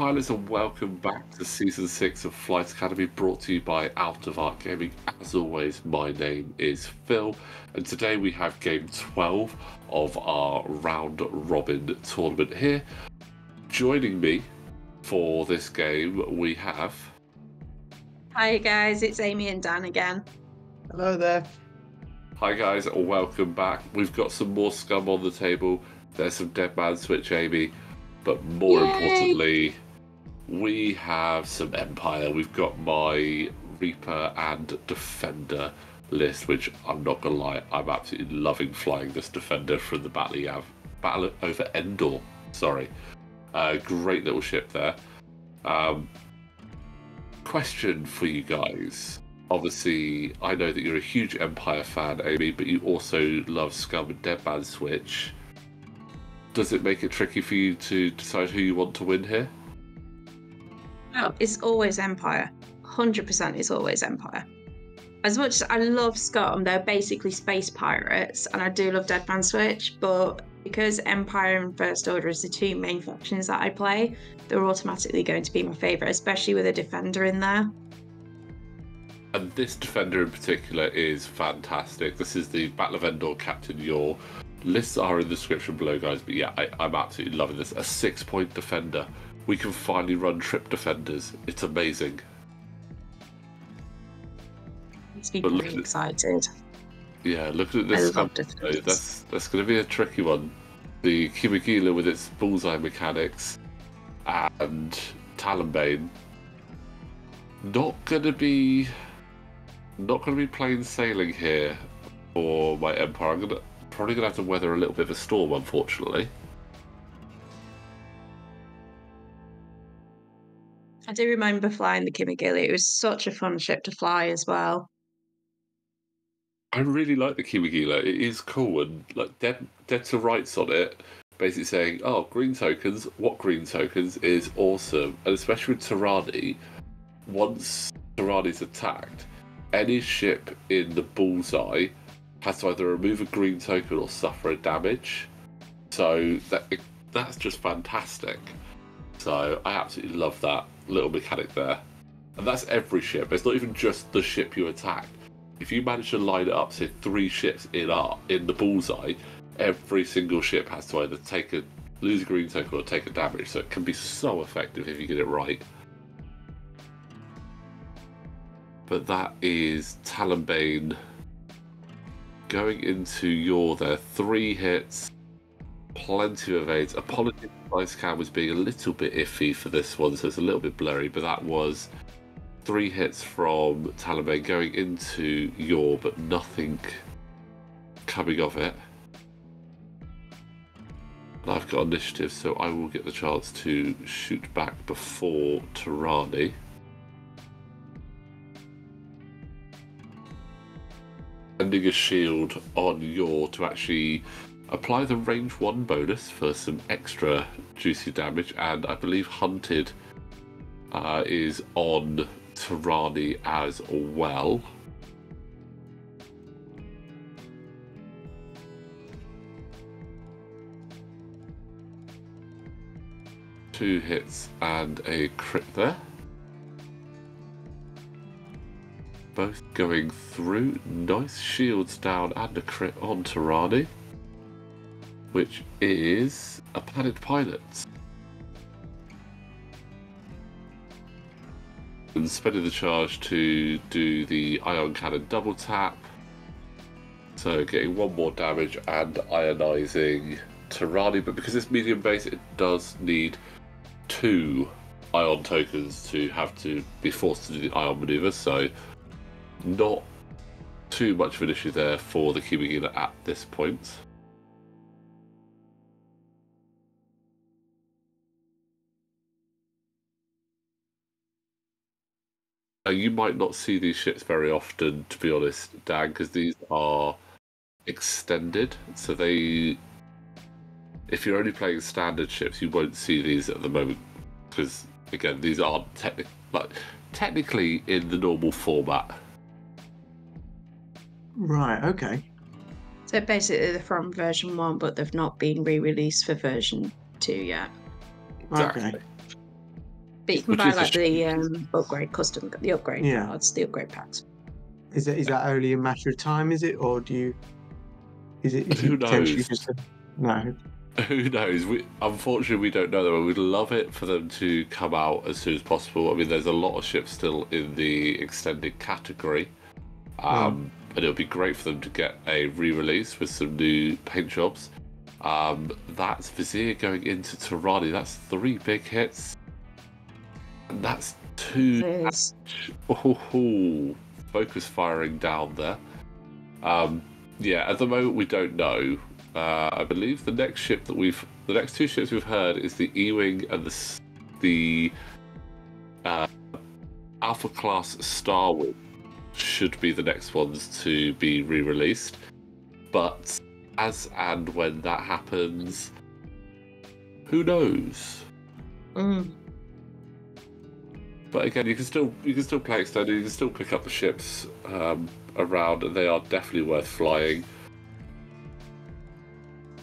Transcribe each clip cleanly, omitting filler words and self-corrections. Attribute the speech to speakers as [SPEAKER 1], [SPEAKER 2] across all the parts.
[SPEAKER 1] pilots, and welcome back to Season 6 of Flight Academy, brought to you by Out of Arc Gaming. As always, my name is Phil, and today we have Game 12 of our Round Robin tournament here. Joining me for this game, we have...
[SPEAKER 2] Hi guys, it's Amy and Dan again.
[SPEAKER 3] Hello there.
[SPEAKER 1] Hi guys, welcome back. We've got some more Scum on the table. There's some Dead Man Switch, Amy. But more importantly, we have some Empire. We've got my Reaper and Defender list, which I'm not going to lie, I'm absolutely loving flying this Defender from the Battle over Endor. Sorry. Great little ship there. Question for you guys. Obviously, I know that you're a huge Empire fan, Amy, but you also love Scum and Dead Man Switch. Does it make it tricky for you to decide who you want to win here?
[SPEAKER 2] Oh, it's always Empire. 100% it's always Empire. As much as I love Scum, they're basically space pirates, and I do love Dead Man Switch, but because Empire and First Order is the two main factions that I play, they're automatically going to be my favourite, especially with a Defender in there.
[SPEAKER 1] And this Defender in particular is fantastic. This is the Battle of Endor Captain Yor. Lists are in the description below, guys, but yeah, I'm absolutely loving this. A 6-point Defender. We can finally run trip Defenders. It's amazing.
[SPEAKER 2] Makes me very excited.
[SPEAKER 1] Yeah, look at this. That's going to be a tricky one. The Kimigila with its bullseye mechanics and Talonbane. Not going to be plain sailing here for my Empire. I'm probably going to have to weather a little bit of a storm, unfortunately.
[SPEAKER 2] I do remember flying the Kimigili. It was such a fun ship to fly as well.
[SPEAKER 1] I really like the Kimigila. It is cool, and like dead to rights on it, basically saying, "Oh, green tokens. What green tokens is awesome," and especially with Tirani. Once Tirani's attacked, any ship in the bullseye has to either remove a green token or suffer a damage. So that's just fantastic. So I absolutely love that little mechanic there. And that's every ship. It's not even just the ship you attacked. If you manage to line it up, say 3 ships in the bullseye, every single ship has to either lose a green token or take a damage. So it can be so effective if you get it right. But that is Talonbane going into Yor there. 3 hits, plenty of evades. Apologies, Ice Cam was being a little bit iffy for this one, so it's a little bit blurry, but that was 3 hits from Talonbane going into Yor, but nothing coming of it. And I've got initiative, so I will get the chance to shoot back before Tirani. Sending a shield on Yor to actually apply the range 1 bonus for some extra juicy damage, and I believe Hunted is on Tirani as well. Two hits and a crit there. Both going through. Nice shields down and a crit on Tirani, which is a Planet Pilot. And spending the charge to do the Ion Cannon double tap. So getting 1 more damage and ionising Tirani, but because it's medium base, it does need 2 Ion tokens to have to be forced to do the Ion maneuver, so not too much of an issue there for the Kimigila at this point. You might not see these ships very often, to be honest, Dan, because these are extended. So if you're only playing standard ships, you won't see these at the moment, because again, these aren't technically in the normal format.
[SPEAKER 3] Right, okay.
[SPEAKER 2] So basically they're from version 1, but they've not been re-released for version 2 yet.
[SPEAKER 1] Exactly.
[SPEAKER 3] Okay.
[SPEAKER 2] But you can
[SPEAKER 1] Which
[SPEAKER 2] buy
[SPEAKER 1] is a
[SPEAKER 2] like the upgrade the upgrade
[SPEAKER 3] Yeah.
[SPEAKER 2] cards, the upgrade packs.
[SPEAKER 3] Is that only a matter of time? Is it, or is it
[SPEAKER 1] Who
[SPEAKER 3] potentially
[SPEAKER 1] knows?
[SPEAKER 3] just no?
[SPEAKER 1] Who knows? Unfortunately, we don't know them. We'd love it for them to come out as soon as possible. I mean, there's a lot of ships still in the extended category, and it would be great for them to get a re-release with some new paint jobs. That's Vizier going into Tirani. That's 3 big hits, and that's 2.
[SPEAKER 2] There's
[SPEAKER 1] Oh, focus firing down there. Yeah, at the moment we don't know. I believe the next 2 ships we've heard is the E-wing and the Alpha class Star Wars should be the next ones to be re-released. But as and when that happens, who knows? But again, you can still play extended. You can still pick up the ships around, and they are definitely worth flying.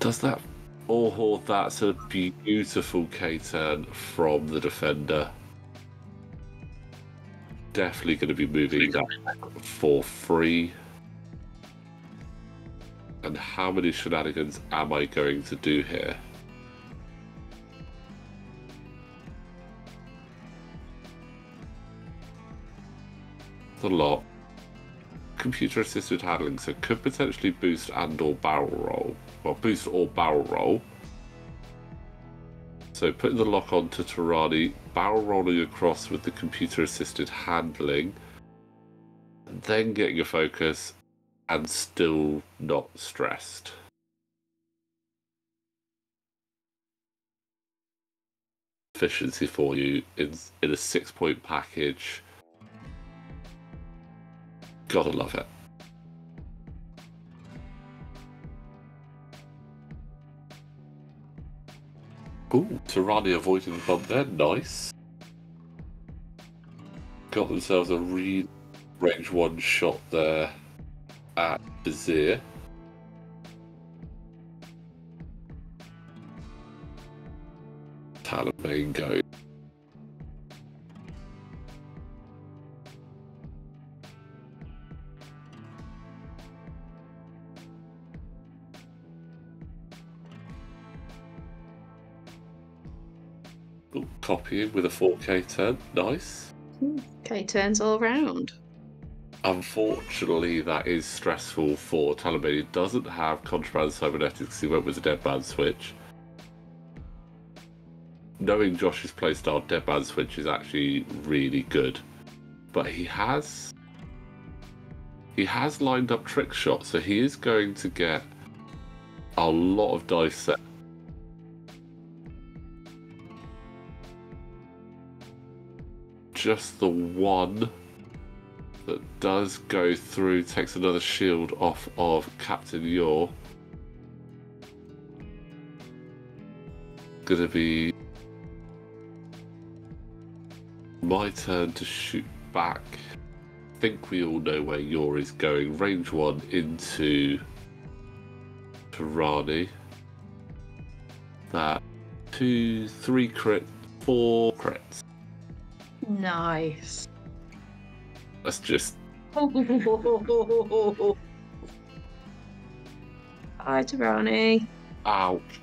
[SPEAKER 1] Does that? Oh, that's a beautiful K-turn from the defender. Definitely going to be moving that for free. And how many shenanigans am I going to do here? It's a lot. Computer assisted handling, so could potentially boost and or barrel roll. Well, boost or barrel roll. So putting the lock on to Tirani, barrel rolling across with the computer assisted handling, then getting a focus and still not stressed. Efficiency for you in a 6-point package. Gotta love it. Ooh, Tirani avoiding the bump there, nice. Got themselves a range 1 shot there at Vizier. Talonbane going. Ooh, copying with a 4K turn, nice.
[SPEAKER 2] Okay, turns all round.
[SPEAKER 1] Unfortunately, that is stressful for Talonbane. He doesn't have contraband cybernetics. He went with a dead man switch. Knowing Josh's playstyle, dead man switch is actually really good, but he has lined up trick shots, so he is going to get a lot of dice set. Just the one that does go through takes another shield off of Captain Yor. Gonna be my turn to shoot back. I think we all know where Yor is going. Range 1 into Tirani. That 2, 3 crit, 4 crits.
[SPEAKER 2] Nice.
[SPEAKER 1] That's just
[SPEAKER 2] Hi, Tirani.
[SPEAKER 1] ouch.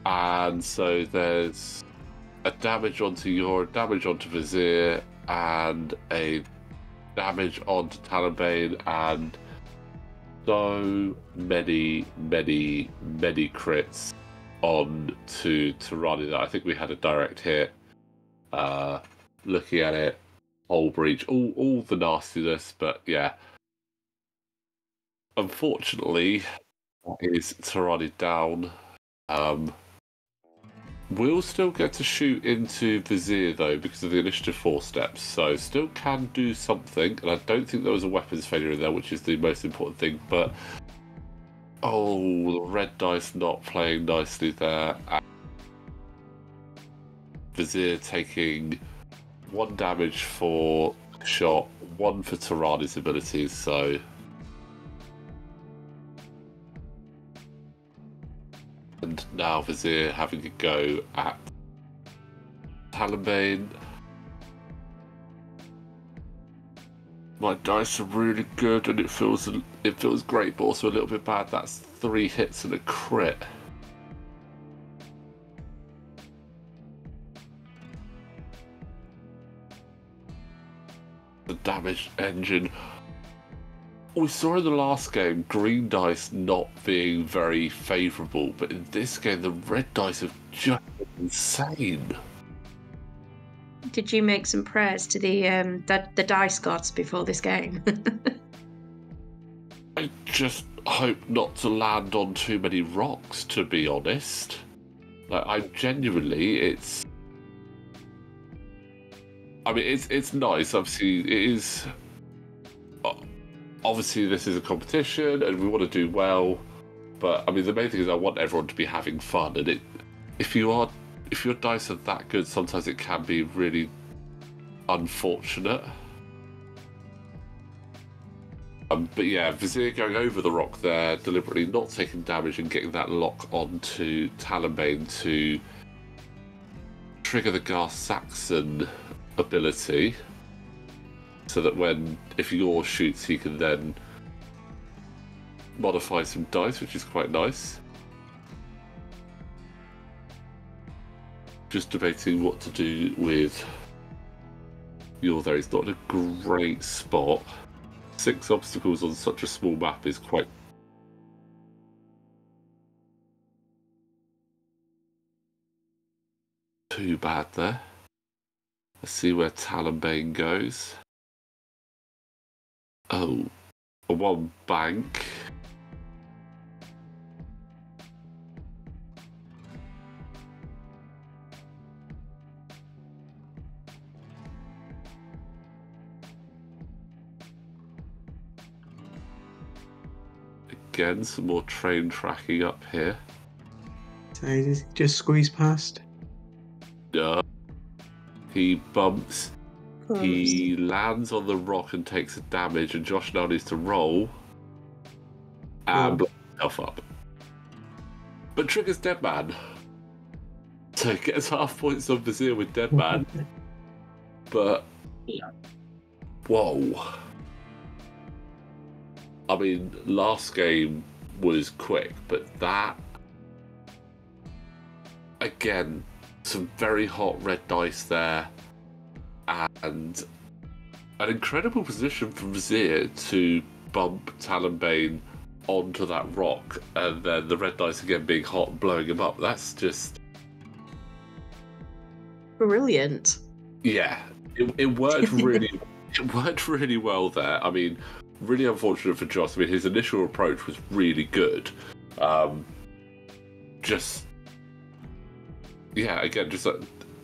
[SPEAKER 1] And so there's a damage onto Yor, damage onto Vizier, and a damage onto Talonbane, and so many crits on to Tirani that I think we had a direct hit. Looking at it, whole breach, all the nastiness, but yeah. Unfortunately, that is Tirani down. We'll still get to shoot into Vizier though because of the initiative 4 steps, so still can do something, and I don't think there was a weapons failure in there, which is the most important thing, but oh, the red dice not playing nicely there. Vizier taking 1 damage for shot, 1 for Tirani's abilities, so and now Vizier having a go at Talonbane. my dice are really good, and it feels great, but also a little bit bad. That's 3 hits and a crit. The damage engine. We saw in the last game green dice not being very favourable, but in this game the red dice have just been insane.
[SPEAKER 2] Did you make some prayers to the dice gods before this game?
[SPEAKER 1] I just hope not to land on too many rocks, to be honest. Like, I genuinely, it's nice. Obviously, it is. Obviously, this is a competition, and we want to do well. But I mean, the main thing is I want everyone to be having fun. And if your dice are that good, sometimes it can be really unfortunate. But yeah, Vizier going over the rock there, deliberately not taking damage and getting that lock onto Talonbane to trigger the Gar-Saxon ability, so that if Yor shoots, he can then modify some dice, which is quite nice. Just debating what to do with Yor there. He's not in a great spot. 6 obstacles on such a small map is quite... too bad there. Let's see where Talonbane goes. Oh, a 1 bank. Again, some more train tracking up here.
[SPEAKER 3] So just squeeze past.
[SPEAKER 1] No. He bumps. He lands on the rock and takes a damage, and Josh now needs to roll and blow himself up. But triggers Deadman. So he gets half points on Vizier with Deadman. But whoa. I mean, last game was quick, but that... Again, some very hot red dice there. And an incredible position for Vizier to bump Talonbane onto that rock, and then the red dice again being hot and blowing him up. That's just...
[SPEAKER 2] Brilliant.
[SPEAKER 1] Yeah, it worked really... It worked really well there. I mean... Really unfortunate for Joss. I mean, his initial approach was really good. Again,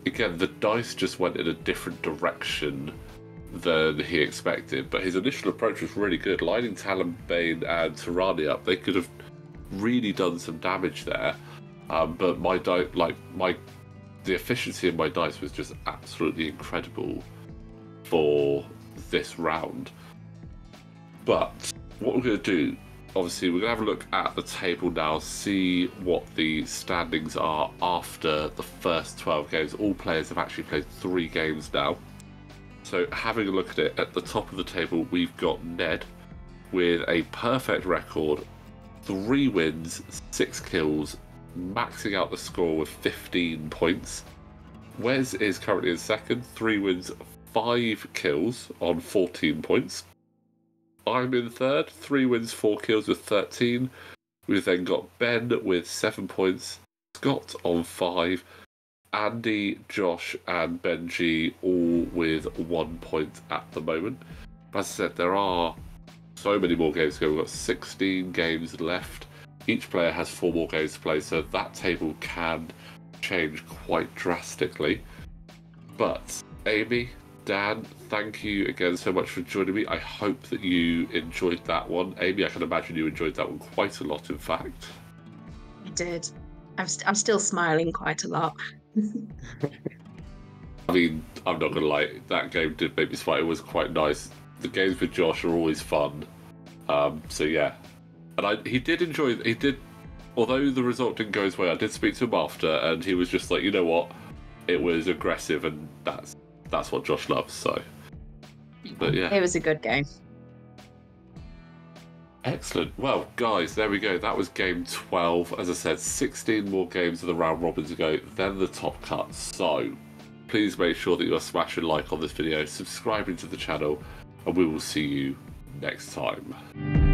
[SPEAKER 1] the dice just went in a different direction than he expected. But his initial approach was really good. Lining Talonbane and Tirani up, they could have really done some damage there. But the efficiency of my dice was just absolutely incredible for this round. But what we're going to do, obviously, we're going to have a look at the table now, see what the standings are after the first 12 games. All players have actually played 3 games now. So having a look at it, at the top of the table, we've got Ned with a perfect record, 3 wins, 6 kills, maxing out the score with 15 points. Wes is currently in second, 3 wins, 5 kills on 14 points. I'm in third, 3 wins, 4 kills with 13. We've then got Ben with 7 points, Scott on 5, Andy, Josh, and Benji all with 1 point at the moment. As I said, there are so many more games to go. We've got 16 games left. Each player has 4 more games to play, so that table can change quite drastically. But Amy, Dan, thank you again so much for joining me. I hope that you enjoyed that one. Amy, I can imagine you enjoyed that one quite a lot, in fact.
[SPEAKER 2] I did. I'm still smiling quite a lot.
[SPEAKER 1] I mean, I'm not going to lie, that game did make me smile. It was quite nice. The games with Josh are always fun. So yeah. And he did enjoy, although the result didn't go his way, I did speak to him after, and he was just like, you know what? It was aggressive, and that's what Josh loves, so. But yeah.
[SPEAKER 2] It was a good game.
[SPEAKER 1] Excellent. Well, guys, there we go. That was game 12. As I said, 16 more games of the round robin to go, then the top cut. So, please make sure that you're smashing like on this video, subscribing to the channel, and we will see you next time.